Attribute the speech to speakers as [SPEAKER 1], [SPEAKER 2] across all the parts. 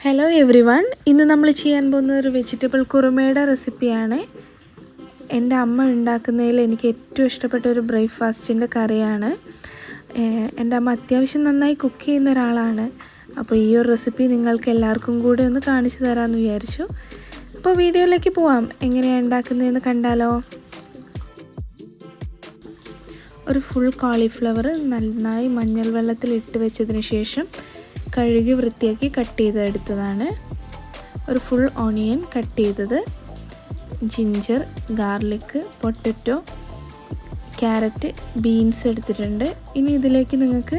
[SPEAKER 1] Hello every one, ഇന്ന് നമ്മൾ ചെയ്യാൻ പോകുന്ന ഒരു വെജിറ്റബിൾ കുറുമയുടെ റെസിപ്പിയാണ്. എൻ്റെ അമ്മ ഉണ്ടാക്കുന്നതിൽ എനിക്ക് ഏറ്റവും ഇഷ്ടപ്പെട്ട ഒരു ബ്രേക്ക്ഫാസ്റ്റിൻ്റെ കറിയാണ്. എൻ്റെ അമ്മ അത്യാവശ്യം നന്നായി കുക്ക് ചെയ്യുന്ന ഒരാളാണ്. അപ്പോൾ ഈ ഒരു റെസിപ്പി നിങ്ങൾക്ക് എല്ലാവർക്കും കൂടെ ഒന്ന് കാണിച്ചു തരാമെന്ന് വിചാരിച്ചു. അപ്പോൾ വീഡിയോയിലേക്ക് പോവാം. എങ്ങനെയാണ് ഉണ്ടാക്കുന്നതെന്ന് കണ്ടാലോ. ഒരു ഫുൾ കോളിഫ്ലവർ നന്നായി മഞ്ഞൾ വെള്ളത്തിൽ ഇട്ട് വെച്ചതിന് ശേഷം കഴുകി വൃത്തിയാക്കി കട്ട് ചെയ്തെടുത്തതാണ്. ഒരു ഫുൾ ഓണിയൻ കട്ട് ചെയ്തത്, ginger, garlic, potato, carrot, beans എടുത്തിട്ടുണ്ട്. ഇനി ഇതിലേക്ക് നിങ്ങൾക്ക്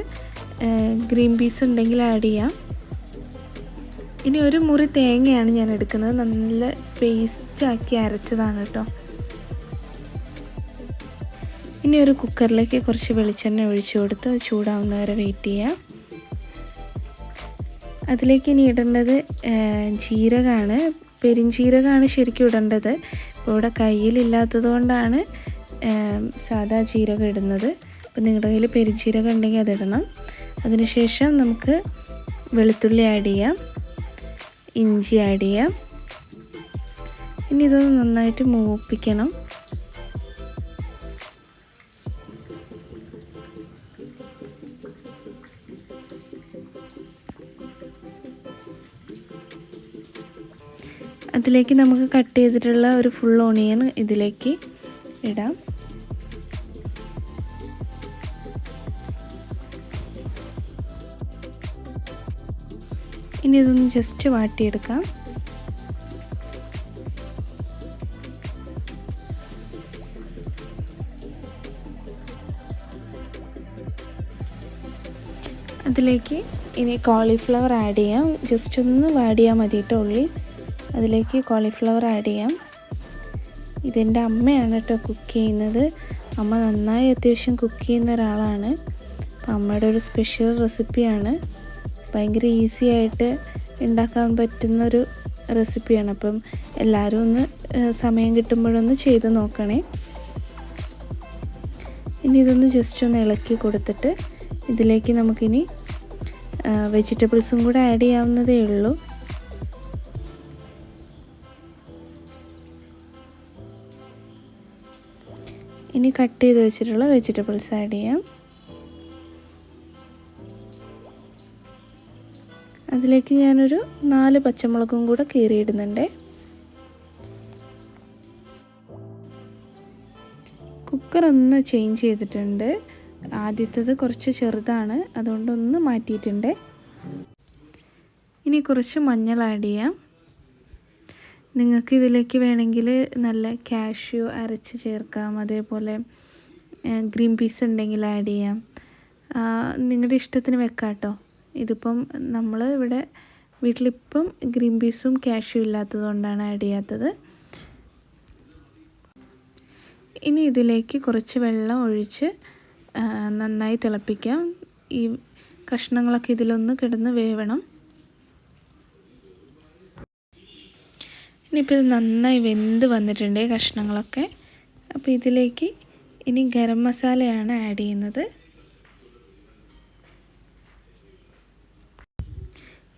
[SPEAKER 1] ഗ്രീൻ പീസ് ഉണ്ടെങ്കിൽ ആഡ് ചെയ്യാം. ഇനി ഒരു മുറി തേങ്ങയാണ് ഞാൻ എടുക്കുന്നത്. നല്ല പേസ്റ്റാക്കി അരച്ചതാണ് കേട്ടോ. ഇനി ഒരു കുക്കറിലേക്ക് കുറച്ച് വെളിച്ചെണ്ണ ഒഴിച്ചു കൊടുത്ത് അത് ചൂടാവുന്നവരെ വെയിറ്റ് ചെയ്യാം. അതിലേക്ക് ഇനി ഇടേണ്ടത് ജീരകമാണ്. പെരിഞ്ജീരകമാണ് ശരിക്കും ഇടേണ്ടത്. ഇപ്പോൾ ഇവിടെ കയ്യിലില്ലാത്തത് കൊണ്ടാണ് സാദാ ജീരകം ഇടുന്നത്. അപ്പോൾ നിങ്ങളുടെ കയ്യിൽ പെരിഞ്ജീരകം ഉണ്ടെങ്കിൽ അതിടണം. അതിനുശേഷം നമുക്ക് വെളുത്തുള്ളി ആഡ് ചെയ്യാം, ഇഞ്ചി ആഡ് ചെയ്യാം. ഇനി ഇതൊന്ന് നന്നായിട്ട് മൂപ്പിക്കണം. അതിലേക്ക് നമുക്ക് കട്ട് ചെയ്തിട്ടുള്ള ഒരു ഫുൾ ഓണിയൻ ഇതിലേക്ക് ഇടാം. ഇനി ഇതൊന്ന് ജസ്റ്റ് വാട്ടിയെടുക്കാം. അതിലേക്ക് ഇനി കോളിഫ്ലവർ ആഡ് ചെയ്യാം. ജസ്റ്റ് ഒന്ന് വാടിയാൽ മതി കേട്ടോ ഉള്ളി. അതിലേക്ക് കോളിഫ്ലവർ ആഡ് ചെയ്യാം. ഇതെൻ്റെ അമ്മയാണ് കേട്ടോ കുക്ക് ചെയ്യുന്നത്. അമ്മ നന്നായി അത്യാവശ്യം കുക്ക് ചെയ്യുന്ന ഒരാളാണ്. അപ്പം അമ്മയുടെ ഒരു സ്പെഷ്യൽ റെസിപ്പിയാണ്. ഭയങ്കര ഈസി ആയിട്ട് ഉണ്ടാക്കാൻ പറ്റുന്നൊരു റെസിപ്പിയാണ്. അപ്പം എല്ലാവരും ഒന്ന് സമയം കിട്ടുമ്പോഴൊന്ന് ചെയ്ത് നോക്കണേ. ഇനി ഇതൊന്ന് ജസ്റ്റ് ഒന്ന് ഇളക്കി കൊടുത്തിട്ട് ഇതിലേക്ക് നമുക്കിനി വെജിറ്റബിൾസും കൂടെ ആഡ് ചെയ്യാവുന്നതേ ഉള്ളൂ. ഇനി കട്ട് ചെയ്ത് വെച്ചിട്ടുള്ള വെജിറ്റബിൾസ് ആഡ് ചെയ്യാം. അതിലേക്ക് ഞാനൊരു 4 പച്ചമുളകും കൂടെ കീറിയിടുന്നുണ്ട്. കുക്കർ ഒന്ന് ചേഞ്ച് ചെയ്തിട്ടുണ്ട്. ആദ്യത്തേത് കുറച്ച് ചെറുതാണ്, അതുകൊണ്ടൊന്ന് മാറ്റിയിട്ടുണ്ട്. ഇനി കുറച്ച് മഞ്ഞൾ ആഡ് ചെയ്യാം. നിങ്ങൾക്ക് ഇതിലേക്ക് വേണമെങ്കിൽ നല്ല കാഷ്യൂ അരച്ച് ചേർക്കാം. അതേപോലെ ഗ്രീൻ പീസ് ഉണ്ടെങ്കിൽ ആഡ് ചെയ്യാം. നിങ്ങളുടെ ഇഷ്ടത്തിന് വെക്കാം കേട്ടോ. ഇതിപ്പം നമ്മൾ ഇവിടെ വീട്ടിലിപ്പം ഗ്രീൻ പീസും കാഷ്യൂ ഇല്ലാത്തത് കൊണ്ടാണ് ആഡ് ചെയ്യാത്തത്. ഇനി ഇതിലേക്ക് കുറച്ച് വെള്ളം ഒഴിച്ച് നന്നായി തിളപ്പിക്കാം. ഈ കഷ്ണങ്ങളൊക്കെ ഇതിലൊന്ന് കിടന്ന് വേവണം. ഇനിയിപ്പോൾ ഇത് നന്നായി വെന്ത് വന്നിട്ടുണ്ട് കഷ്ണങ്ങളൊക്കെ. അപ്പോൾ ഇതിലേക്ക് ഇനി ഗരം മസാലയാണ് ആഡ് ചെയ്യുന്നത്.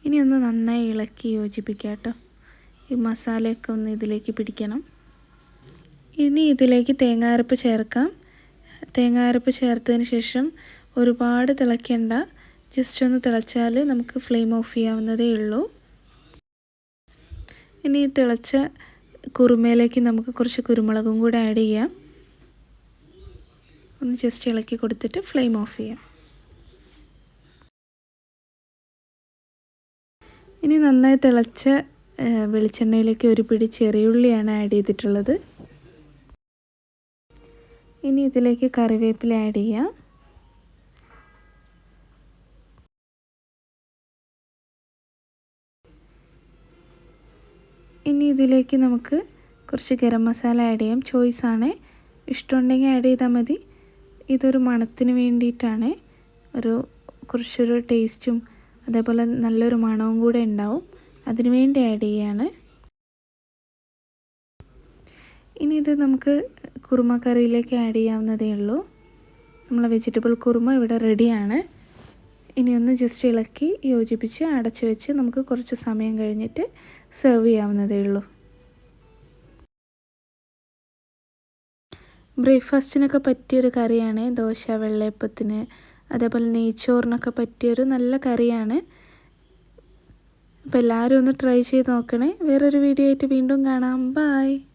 [SPEAKER 1] ഇനി ഒന്ന് നന്നായി ഇളക്കി യോജിപ്പിക്കാം കേട്ടോ. ഈ മസാലയൊക്കെ ഒന്ന് ഇതിലേക്ക് പിടിക്കണം. ഇനി ഇതിലേക്ക് തേങ്ങ അരപ്പ് ചേർക്കാം. തേങ്ങ അരപ്പ് ചേർത്തതിന് ശേഷം ഒരുപാട് തിളയ്ക്കേണ്ട. ജസ്റ്റ് ഒന്ന് തിളച്ചാൽ നമുക്ക് ഫ്ലെയിം ഓഫ് ചെയ്യാവുന്നതേ ഉള്ളൂ. ഇനി തിളച്ച കുറുമയിലേക്ക് നമുക്ക് കുറച്ച് കുരുമുളകും കൂടെ ആഡ് ചെയ്യാം. ഒന്ന് ജസ്റ്റ് ഇളക്കി കൊടുത്തിട്ട് ഫ്ലെയിം ഓഫ് ചെയ്യാം. ഇനി നന്നായി തിളച്ച വെളിച്ചെണ്ണയിലേക്ക് ഒരു പിടി ചെറിയുള്ളിയാണ് ആഡ് ചെയ്തിട്ടുള്ളത്. ഇനി ഇതിലേക്ക് കറിവേപ്പില ആഡ് ചെയ്യാം. ഇനി ഇതിലേക്ക് നമുക്ക് കുറച്ച് ഗരം മസാല ആഡ് ചെയ്യാം. ചോയ്സാണ്, ഇഷ്ടമുണ്ടെങ്കിൽ ആഡ് ചെയ്താൽ മതി. ഇതൊരു മണത്തിന് വേണ്ടിയിട്ടാണ്. കുറച്ചൊരു ടേസ്റ്റും അതേപോലെ നല്ലൊരു മണവും കൂടെ ഉണ്ടാവും. അതിനു വേണ്ടി ആഡ് ചെയ്യാണ്. ഇനി ഇത് നമുക്ക് കുറുമ കറിയിലേക്ക് ആഡ് ചെയ്യാവുന്നതേ ഉള്ളൂ. നമ്മളെ വെജിറ്റബിൾ കുറുമ ഇവിടെ റെഡിയാണ്. ഇനി ഒന്ന് ജസ്റ്റ് ഇളക്കി യോജിപ്പിച്ച് അടച്ചു വെച്ച് നമുക്ക് കുറച്ച് സമയം കഴിഞ്ഞിട്ട് സെർവ് ചെയ്യാവുന്നതേ ഉള്ളൂ. ബ്രേക്ക്ഫാസ്റ്റിനൊക്കെ പറ്റിയൊരു കറിയാണ്. ദോശ, വെള്ളയപ്പത്തിന്, അതേപോലെ നെയ്ച്ചോറിനൊക്കെ പറ്റിയൊരു നല്ല കറിയാണ്. അപ്പോൾ എല്ലാവരും ഒന്ന് ട്രൈ ചെയ്ത് നോക്കണേ. വേറൊരു വീഡിയോ ആയിട്ട് വീണ്ടും കാണാം. ബൈ.